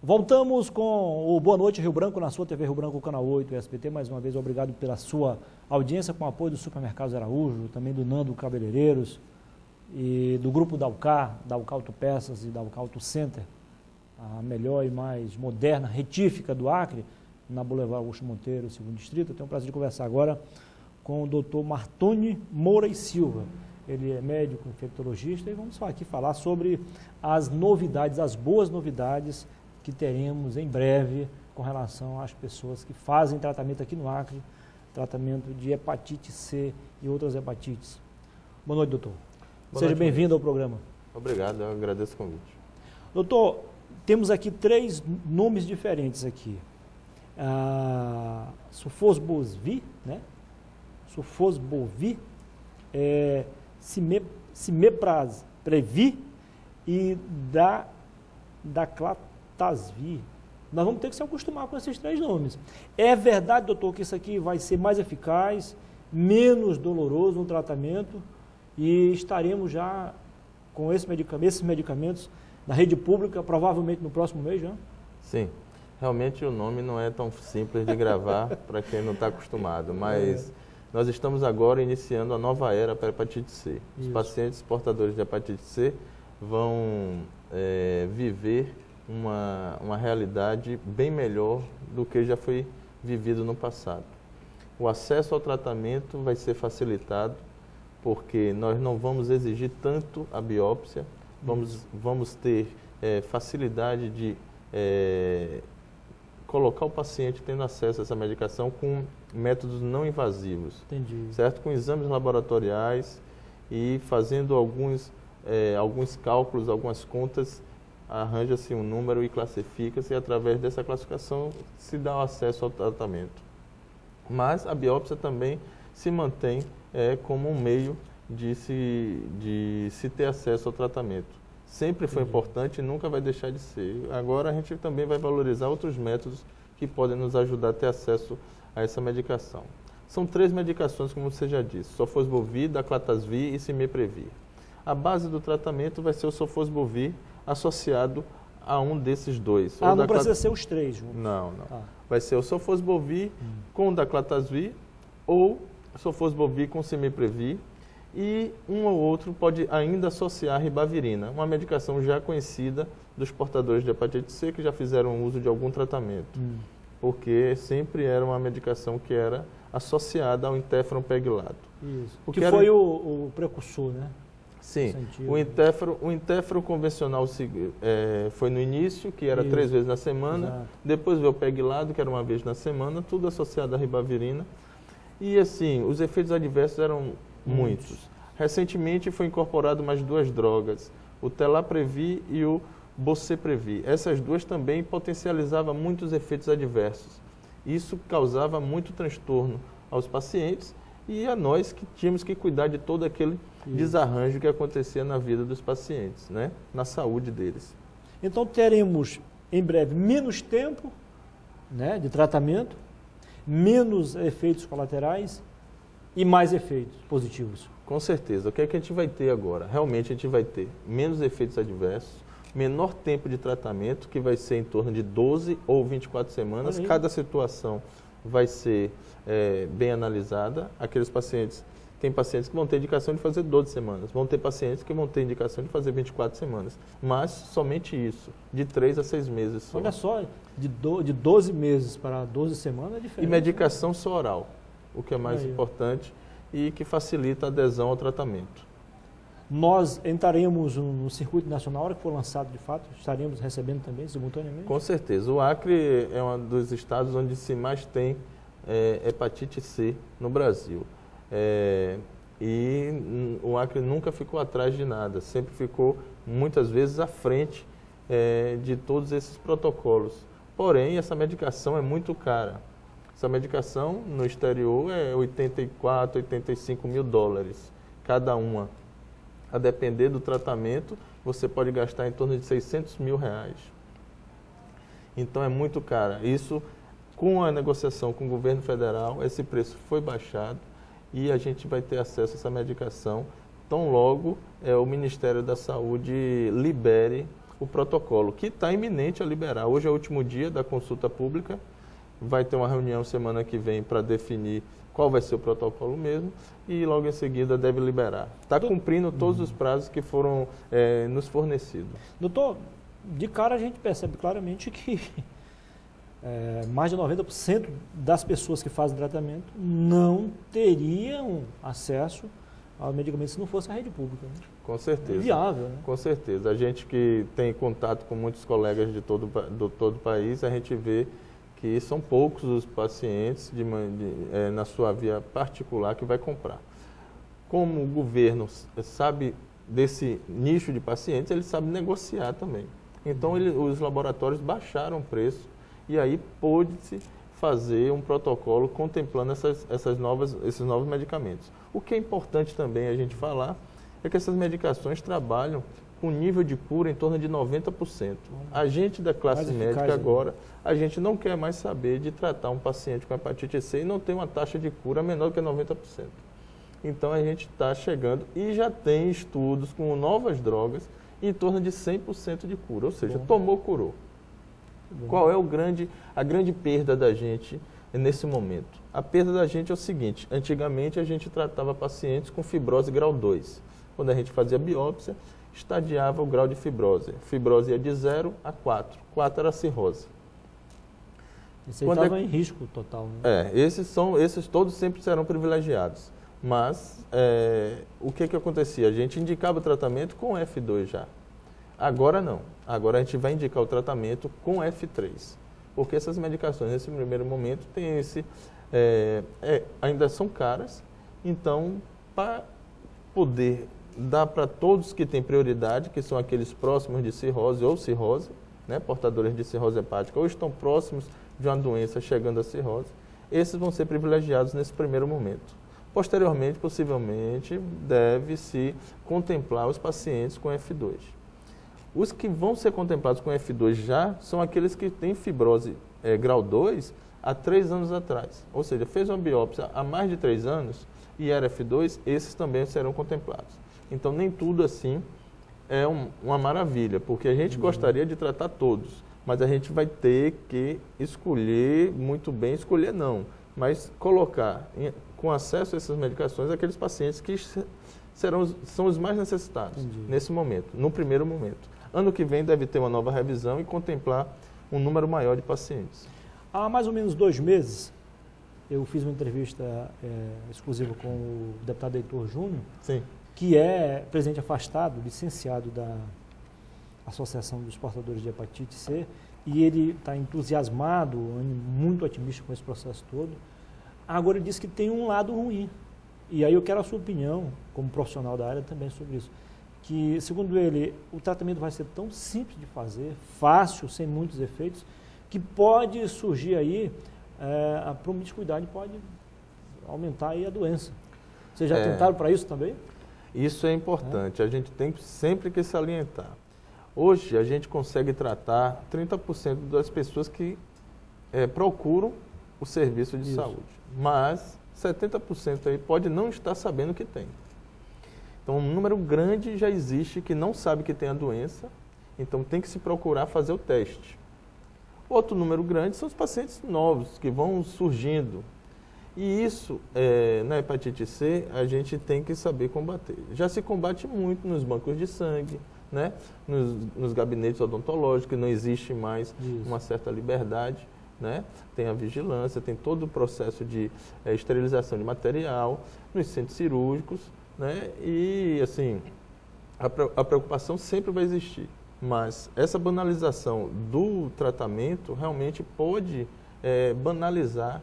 Voltamos com o Boa Noite Rio Branco, na sua TV Rio Branco, Canal 8, SBT. Mais uma vez, obrigado pela sua audiência, com o apoio do Supermercados Araújo, também do Nando Cabeleireiros e do Grupo Dalcar Autopeças e Dalcar Auto Center, a melhor e mais moderna retífica do Acre, na Boulevard Augusto Monteiro, segundo distrito. Eu tenho o prazer de conversar agora com o Dr. Martoni Moura e Silva. Ele é médico infectologista e vamos aqui falar sobre as novidades, as boas novidades que teremos em breve com relação às pessoas que fazem tratamento aqui no Acre, tratamento de hepatite C e outras hepatites. Boa noite, doutor. Seja bem-vindo ao programa. Obrigado, eu agradeço o convite. Doutor, temos aqui 3 nomes diferentes aqui. Sofosbuvir, né? Sofosbuvir, Cimeprevir e Daclatasvir. Nós vamos ter que se acostumar com esses 3 nomes. É verdade, doutor, que isso aqui vai ser mais eficaz, menos doloroso no tratamento e estaremos já com esses medicamentos na rede pública, provavelmente no próximo mês já? Sim. Realmente o nome não é tão simples de gravar para quem não está acostumado, mas nós estamos agora iniciando a nova era para a hepatite C. Os pacientes portadores de hepatite C vão viver uma realidade bem melhor do que já foi vivido no passado. O acesso ao tratamento vai ser facilitado porque nós não vamos exigir tanto a biópsia, vamos ter facilidade de colocar o paciente tendo acesso a essa medicação com métodos não invasivos. Entendi. Certo? Com exames laboratoriais e fazendo alguns cálculos, algumas contas, arranja-se um número e classifica-se, e através dessa classificação se dá o acesso ao tratamento. Mas a biópsia também se mantém como um meio de se ter acesso ao tratamento. Sempre foi importante e nunca vai deixar de ser. Agora a gente também vai valorizar outros métodos que podem nos ajudar a ter acesso a essa medicação. São 3 medicações, como você já disse, Sofosbuvir, Daclatasvir e Cimeprevir. A base do tratamento vai ser o Sofosbuvir associado a um desses 2. Não precisa ser os 3 juntos? Não. Vai ser o Sofosbuvir com Daclatasvir ou Sofosbuvir com Cimeprevir. E um ou outro pode ainda associar a ribavirina, uma medicação já conhecida dos portadores de hepatite C que já fizeram uso de algum tratamento, porque sempre era uma medicação que era associada ao interferon peglato. Isso. Que foi o precursor, né? Sim, o interferon convencional foi no início, que era 3 vezes na semana. Exato. Depois veio o peglato, que era 1 vez na semana, tudo associado à ribavirina. E assim, os efeitos adversos eram muitos. Recentemente foi incorporado mais 2 drogas, o Telaprevir e o Boceprevir. Essas 2 também potencializavam muitos efeitos adversos. Isso causava muito transtorno aos pacientes e a nós que tínhamos que cuidar de todo aquele desarranjo que acontecia na vida dos pacientes, né? Na saúde deles. Então teremos em breve menos tempo, né, de tratamento, menos efeitos colaterais e mais efeitos positivos. Com certeza. O que é que a gente vai ter agora? Realmente a gente vai ter menos efeitos adversos, menor tempo de tratamento, que vai ser em torno de 12 ou 24 semanas. Cada situação vai ser bem analisada. Tem pacientes que vão ter indicação de fazer 12 semanas, vão ter pacientes que vão ter indicação de fazer 24 semanas, mas somente isso, de 3 a 6 meses só. Olha só, de 12 meses para 12 semanas é diferente. E medicação só oral, o que é mais importante e que facilita a adesão ao tratamento. Nós entraremos no circuito nacional, a hora que for lançado de fato, estaremos recebendo também simultaneamente? Com certeza. O Acre é um dos estados onde se mais tem hepatite C no Brasil. E o Acre nunca ficou atrás de nada, sempre ficou muitas vezes à frente de todos esses protocolos. Porém, essa medicação é muito cara. Essa medicação no exterior é 84, 85 mil dólares cada uma. A depender do tratamento, você pode gastar em torno de 600 mil reais. Então é muito cara. Isso, com a negociação com o governo federal, esse preço foi baixado e a gente vai ter acesso a essa medicação tão logo o Ministério da Saúde libere o protocolo, que está iminente a liberar. Hoje é o último dia da consulta pública, vai ter uma reunião semana que vem para definir qual vai ser o protocolo mesmo, e logo em seguida deve liberar. Está cumprindo todos os prazos que foram nos fornecidos. Doutor, de cara a gente percebe claramente que mais de 90% das pessoas que fazem tratamento não teriam acesso ao medicamento se não fosse a rede pública. Né? Com certeza. É viável, né? Com certeza. A gente que tem contato com muitos colegas de todo o país, a gente vê que são poucos os pacientes na sua via particular que vai comprar. Como o governo sabe desse nicho de pacientes, ele sabe negociar também. Então, os laboratórios baixaram o preço e aí pôde-se fazer um protocolo contemplando esses novos medicamentos. O que é importante também a gente falar é que essas medicações trabalham com nível de cura em torno de 90%. A gente da classe médica agora, a gente não quer mais saber de tratar um paciente com hepatite C e não tem uma taxa de cura menor que 90%. Então a gente está chegando e já tem estudos com novas drogas em torno de 100% de cura, ou seja, tomou, curou. Qual é a grande perda da gente nesse momento? A perda da gente é o seguinte: antigamente a gente tratava pacientes com fibrose grau 2. Quando a gente fazia biópsia, estadiava o grau de fibrose. Fibrose ia de 0 a 4. 4 era cirrose. Esse aí estava em risco total. Né? Esses todos sempre serão privilegiados. Mas o que acontecia? A gente indicava o tratamento com F2 já. Agora não. Agora a gente vai indicar o tratamento com F3. Porque essas medicações, nesse primeiro momento, ainda são caras. Então, para poder dar para todos que têm prioridade, que são aqueles próximos de cirrose ou cirrose, né, portadores de cirrose hepática, ou estão próximos de uma doença chegando à cirrose, esses vão ser privilegiados nesse primeiro momento. Posteriormente, possivelmente, deve-se contemplar os pacientes com F2. Os que vão ser contemplados com F2 já são aqueles que têm fibrose grau 2 há 3 anos atrás. Ou seja, fez uma biópsia há mais de 3 anos e era F2, esses também serão contemplados. Então, nem tudo assim é uma maravilha, porque a gente gostaria de tratar todos, mas a gente vai ter que escolher muito bem, escolher não, mas colocar com acesso a essas medicações aqueles pacientes que são os mais necessitados nesse momento, no primeiro momento. Ano que vem deve ter uma nova revisão e contemplar um número maior de pacientes. Há mais ou menos 2 meses, eu fiz uma entrevista exclusiva com o deputado Heitor Júnior, Sim. que é presidente afastado, licenciado da Associação dos Portadores de Hepatite C, e ele está entusiasmado, muito otimista com esse processo todo. Agora ele disse que tem um lado ruim, e aí eu quero a sua opinião, como profissional da área, também sobre isso. Que, segundo ele, o tratamento vai ser tão simples de fazer, fácil, sem muitos efeitos, que pode surgir aí, a promiscuidade pode aumentar aí a doença. Vocês já tentaram para isso também? Isso é importante, a gente tem sempre que salientar. Hoje a gente consegue tratar 30% das pessoas que procuram o serviço de saúde, mas 70% aí pode não estar sabendo que tem. Então, um número grande já existe que não sabe que tem a doença, então tem que se procurar fazer o teste. Outro número grande são os pacientes novos que vão surgindo. E isso, na hepatite C, a gente tem que saber combater. Já se combate muito nos bancos de sangue, né? nos gabinetes odontológicos, que não existe mais uma certa liberdade. Né? Tem a vigilância, tem todo o processo de esterilização de material, nos centros cirúrgicos. Né? E, assim, a preocupação sempre vai existir, mas essa banalização do tratamento realmente pode banalizar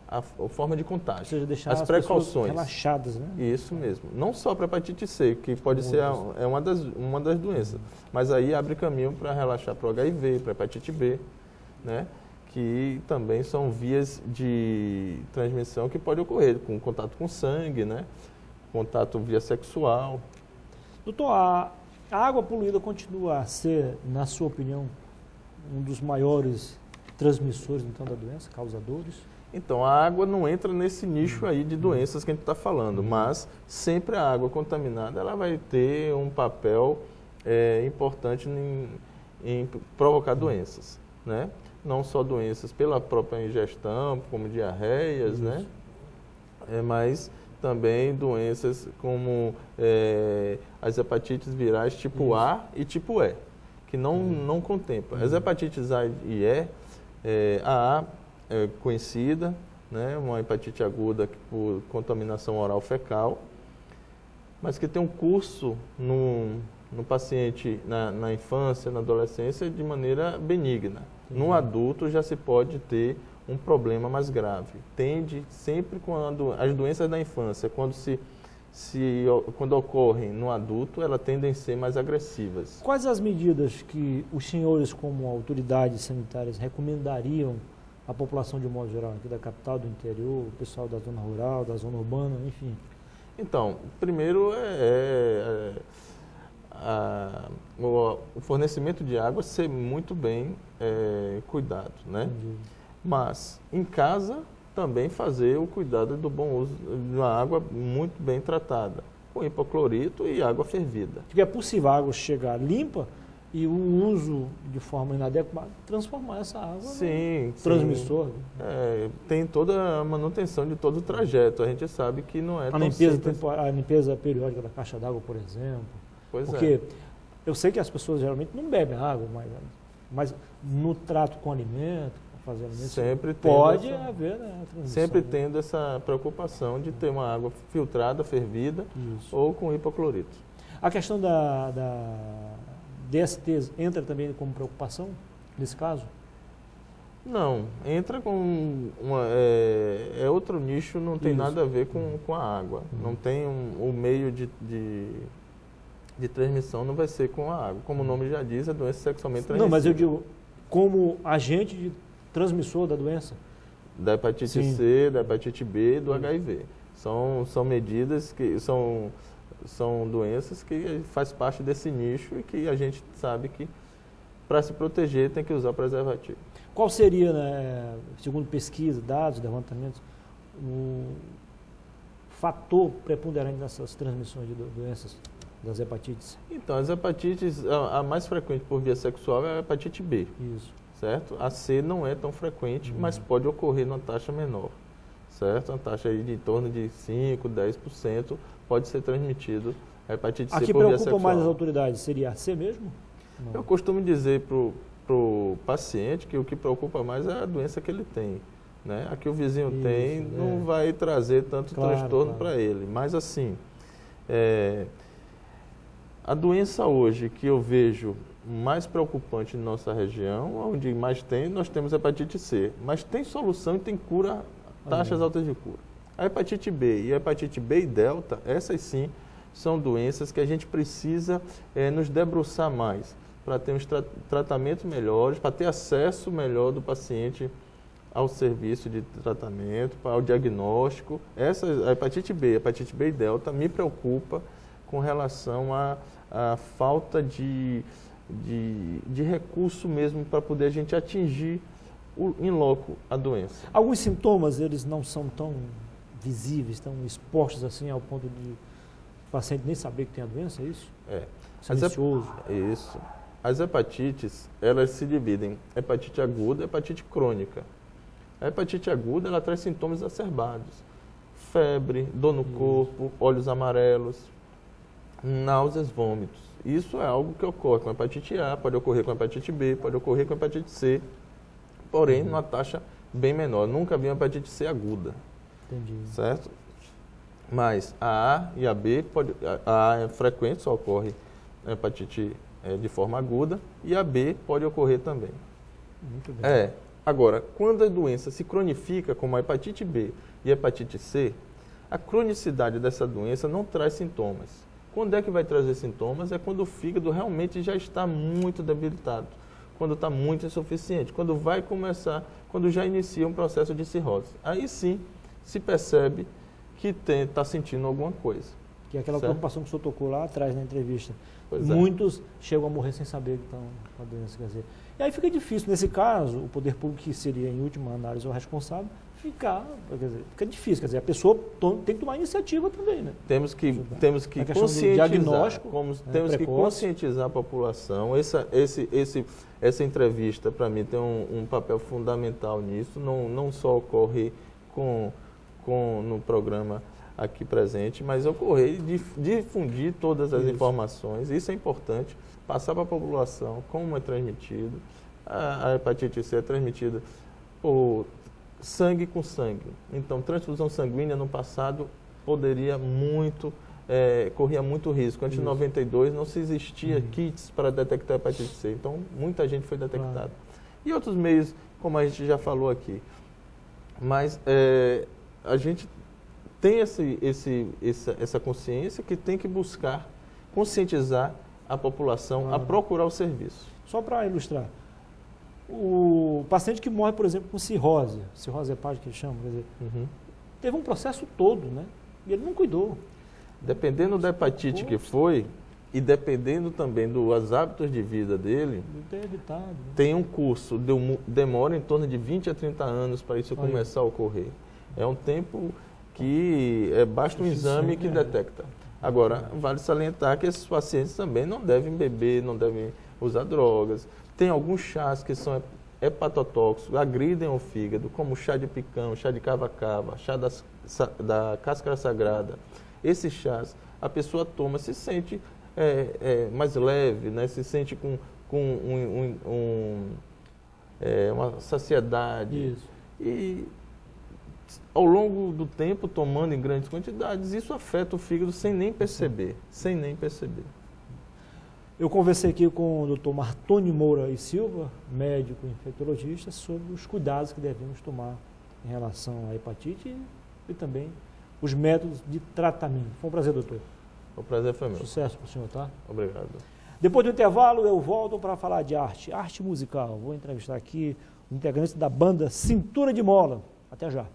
a forma de contágio. Ou seja, deixar as precauções relaxadas, né? Isso mesmo. Não só para a hepatite C, que pode ser uma das doenças, mas aí abre caminho para relaxar para o HIV, para a hepatite B, né? Que também são vias de transmissão que pode ocorrer com contato com sangue, né? Contato via sexual. Doutor, a água poluída continua a ser, na sua opinião, um dos maiores transmissores então da doença, causadores? Então, a água não entra nesse nicho aí de doenças que a gente está falando, mas sempre a água contaminada ela vai ter um papel importante em provocar doenças, né? Não só doenças pela própria ingestão, como diarreias, né? Mas também doenças como as hepatites virais tipo A e tipo E, que não contempla. As hepatites A e E, a é conhecida, né? Uma hepatite aguda por contaminação oral fecal, mas que tem um curso no paciente na infância, na adolescência, de maneira benigna. No adulto já se pode ter um problema mais grave. Tende sempre quando as doenças da infância, quando ocorrem no adulto, elas tendem a ser mais agressivas. Quais as medidas que os senhores, como autoridades sanitárias, recomendariam à população de um modo geral, aqui da capital, do interior, o pessoal da zona rural, da zona urbana, enfim? Então, primeiro o fornecimento de água ser muito bem cuidado, né? Entendi. Mas em casa também fazer o cuidado do bom uso de uma água muito bem tratada, com hipoclorito e água fervida. Porque é possível a água chegar limpa e o uso de forma inadequada transformar essa água no transmissor. Tem toda a manutenção de todo o trajeto. A gente sabe que não é a tão limpeza simples. A limpeza periódica da caixa d'água, por exemplo. Pois Porque eu sei que as pessoas geralmente não bebem água, mas no trato com alimento, fazer alimento, sempre pode haver a transmissão. Sempre tendo essa preocupação de ter uma água filtrada, fervida, ou com hipoclorito. A questão da DSTs entra também como preocupação nesse caso? Não, entra com outro nicho, não tem nada a ver com a água. Não tem o meio de transmissão, não vai ser com a água. Como o nome já diz, é doença sexualmente transmissível. Não, mas eu digo como agente de transmissor da doença? Da hepatite C, da hepatite B e do HIV. São medidas que são doenças que faz parte desse nicho e que a gente sabe que para se proteger tem que usar preservativo. Qual seria, né, segundo pesquisa, dados, levantamentos, o fator preponderante nessas transmissões de doenças das hepatites? Então, as hepatites, a mais frequente por via sexual é a hepatite B. Isso. Certo? A C não é tão frequente, mas pode ocorrer numa taxa menor. Certo? Uma taxa aí de em torno de 5, 10% pode ser transmitido a hepatite C por via sexual. A que preocupa mais as autoridades seria a C mesmo? Não. Eu costumo dizer para o paciente que o que preocupa mais é a doença que ele tem. Né? A que o vizinho tem não vai trazer tanto transtorno para ele. Mas assim, a doença hoje que eu vejo mais preocupante em nossa região, onde mais tem, nós temos hepatite C. Mas tem solução e tem cura, taxas altas de cura. A hepatite B e a hepatite B e delta, essas sim são doenças que a gente precisa nos debruçar mais, para ter uns tratamentos melhores, para ter acesso melhor do paciente ao serviço de tratamento, ao diagnóstico. A hepatite B e delta me preocupa com relação à falta de recurso mesmo para poder a gente atingir in loco a doença. Alguns sintomas, eles não são tão visíveis, tão expostos assim ao ponto de o paciente nem saber que tem a doença, é isso? Silencioso. Isso. As hepatites, elas se dividem em hepatite aguda e hepatite crônica. A hepatite aguda, ela traz sintomas exacerbados. Febre, dor no corpo, olhos amarelos, náuseas, vômitos. Isso é algo que ocorre com a hepatite A, pode ocorrer com a hepatite B, pode ocorrer com a hepatite C, porém numa taxa bem menor. Eu nunca vi uma hepatite C aguda. Entendi. Certo? Mas a A e a B, a A é frequente, só ocorre na hepatite de forma aguda, e a B pode ocorrer também. Muito bem. Agora, quando a doença se cronifica, como a hepatite B e a hepatite C, a cronicidade dessa doença não traz sintomas. Quando é que vai trazer sintomas? É quando o fígado realmente já está muito debilitado, quando está muito insuficiente, quando já inicia um processo de cirrose. Aí sim se percebe que está sentindo alguma coisa. Que é aquela preocupação que o senhor tocou lá atrás na entrevista. Pois Muitos chegam a morrer sem saber que estão com a doença. Quer dizer. E aí fica difícil. Nesse caso, o poder público, que seria em última análise o responsável, fica difícil, quer dizer, a pessoa tem que tomar iniciativa também, né? Temos que conscientizar, temos que conscientizar a população. Essa entrevista, para mim, tem um papel fundamental nisso, não só ocorrer no programa aqui presente, mas ocorrer de difundir todas as informações. Isso é importante, passar para a população como é transmitido. A hepatite C é transmitida por sangue com sangue. Então, transfusão sanguínea no passado corria muito risco. Antes de 92 não se existia kits para detectar hepatite C. Então, muita gente foi detectada. E outros meios, como a gente já falou aqui. Mas a gente tem essa consciência que tem que buscar conscientizar a população a procurar o serviço. Só para ilustrar, o paciente que morre, por exemplo, com cirrose hepática, que eles chamam, quer dizer, teve um processo todo, né? E ele não cuidou. Dependendo da hepatite que foi, e dependendo também dos hábitos de vida dele, tem um curso, demora em torno de 20 a 30 anos para isso começar a ocorrer. É um tempo que basta um exame que detecta. Agora, vale salientar que esses pacientes também não devem beber, não devem usar drogas. Tem alguns chás que são hepatotóxicos, agridem o fígado, como chá de picão, chá de cava-cava, chá da cáscara sagrada. Esses chás, a pessoa toma, se sente mais leve, né? Se sente com uma saciedade. Isso. E ao longo do tempo, tomando em grandes quantidades, isso afeta o fígado sem nem perceber. Eu conversei aqui com o Dr. Martônio Moura e Silva, médico infectologista, sobre os cuidados que devemos tomar em relação à hepatite e também os métodos de tratamento. Foi um prazer, doutor. O prazer foi meu. Sucesso para o senhor, tá? Obrigado. Depois do intervalo, eu volto para falar de arte musical. Vou entrevistar aqui o integrante da banda Cintura de Mola. Até já.